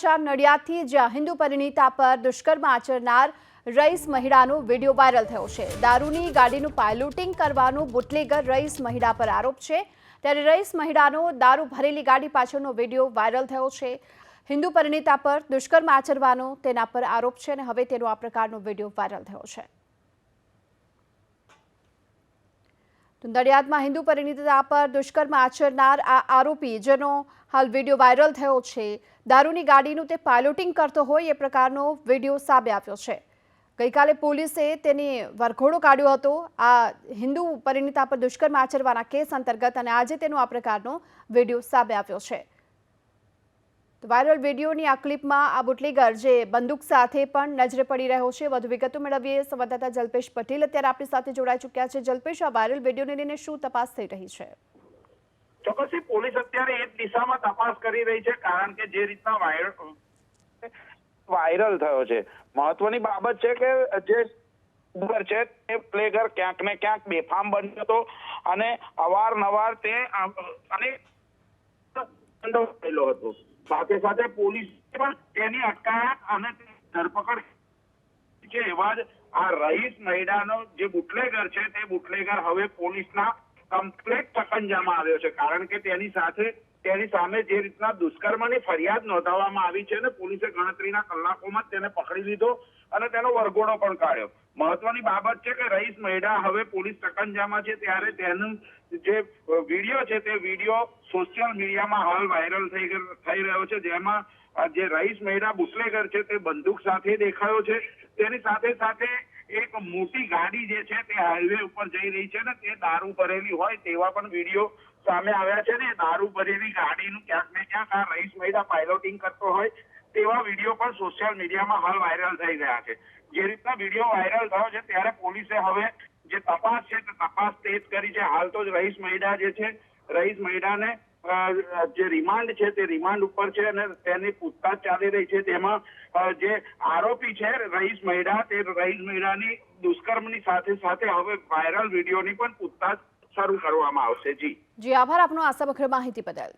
સમાચાર નડિયાદથી, જ્યાં હિન્દુ પરિણીતા પર દુષ્કર્મ આચરનાર રઈસ મહિલાનો વિડીયો વાયરલ થયો છે। દારૂની ગાડીનું પાયલોટિંગ કરવાનો બુટલેગર રઈસ મહિલા પર આરોપ છે। ત્યારે રઈસ મહિલાનો દારૂ ભરેલી ગાડી પાછળનો વિડીયો વાયરલ થયો છે। હિન્દુ પરિણીતા પર દુષ્કર્મ આચરવાનો તેના પર આરોપ છે અને હવે તેનો આ પ્રકારનો વિડીયો વાયરલ થયો છે। નડિયાદમાં હિન્દુ પરિણીતા પર દુષ્કર્મ આચરનાર આ આરોપી, જેનો હાલ વિડીયો વાયરલ થયો છે, દારૂની ગાડીનું તે પાયલોટિંગ કરતો હોય એ પ્રકારનો વિડીયો સામે આવ્યો છે। ગઈકાલે પોલીસે તેની વરઘોડો કાઢ્યો હતો આ હિન્દુ પરિણીતા પર દુષ્કર્મ આચરવાના કેસ અંતર્ગત, અને આજે તેનો આ પ્રકારનો વિડીયો સામે આવ્યો છે। વાયરલ વિડીયોની આ ક્લિપમાં આ બુટલેગર જે બંદૂક સાથે પણ નજરે પડી રહ્યો છે। વધુ વિગતો મેળવીએ સંવાદદાતા જલ્પેશ પટેલ અત્યારે આપણી સાથે જોડાઈ ચૂક્યા છે। જલ્પેશ, આ વાયરલ વિડીયોને લઈને શું તપાસ થઈ રહી છે? ચોક્કસથી પોલીસ અત્યારે એ દિશામાં તપાસ કરી રહી છે, કારણ કે જે રીતના વાયરલ થયો છે, મહત્વની બાબત છે કે જે છે તે પ્લેગર ક્યાંક ને ક્યાંક બેફામ બન્યો હતો અને અવારનવાર તે થયેલો હતો। સાથે સાથે પોલીસ પણ તેની અટકાયત અને ધરપકડ છે। એવા જ આ રઈસ મહિલાનો જે બુટલેગર છે તે બુટલેગર હવે પોલીસના કમ્પ્લેટ સકંજામાં આવ્યો છે, કારણ કે તેની સામે જે રીતના દુષ્કર્મની ફરિયાદ નોંધાવવામાં આવી છે ને પોલીસે ગણતરીના કલાકોમાં તેને પકડી લીધો અને તેનો વરઘોડો પણ કાઢ્યો। મહત્વની બાબત છે કે રઈસ મહિલા હવે પોલીસ સકંજામાં છે, ત્યારે તેનું જે વિડીયો છે તે વિડીયો સોશિયલ મીડિયામાં હાલ વાયરલ થઈ રહ્યો છે, જેમાં જે રઈસ મહિલા બુટલેગર છે તે બંદૂક સાથે દેખાયો છે। તેની સાથે સાથે એક મોટી ગાડી જે છે તે હાઈવે ઉપર જઈ રહી છે ને તે દારૂ ભરેલી હોય તેવા પણ વિડીયો સામે આવ્યા છે। ને દારૂ ભરેલી ગાડીનું ક્યાંક ને ક્યાંક આ રઈસ મહિલા પાયલોટિંગ કરતો હોય તેવા વિડીયો પણ સોશિયલ મીડિયામાં હાલ વાયરલ થઈ રહ્યા છે। જે રીતના વિડીયો વાયરલ થયો છે ત્યારે પોલીસે હવે જે તપાસ છે તે તપાસ તેજ કરી છે। હાલ તો રઈસ મહિલા જે છે, રઈસ મહિલાને જે રિમાન્ડ છે તે રિમાન્ડ ઉપર છે અને તેની પૂછતાછ ચાલી રહી છે। તેમાં જે આરોપી છે રઈસ મહિલા, તે રઈસ મહિલાની દુષ્કર્મની સાથે સાથે હવે વાયરલ વિડીયોની પણ પૂછતાછ શરૂ કરવામાં આવશે। જી, આભાર આપનો આ સમગ્ર માહિતી બદલ।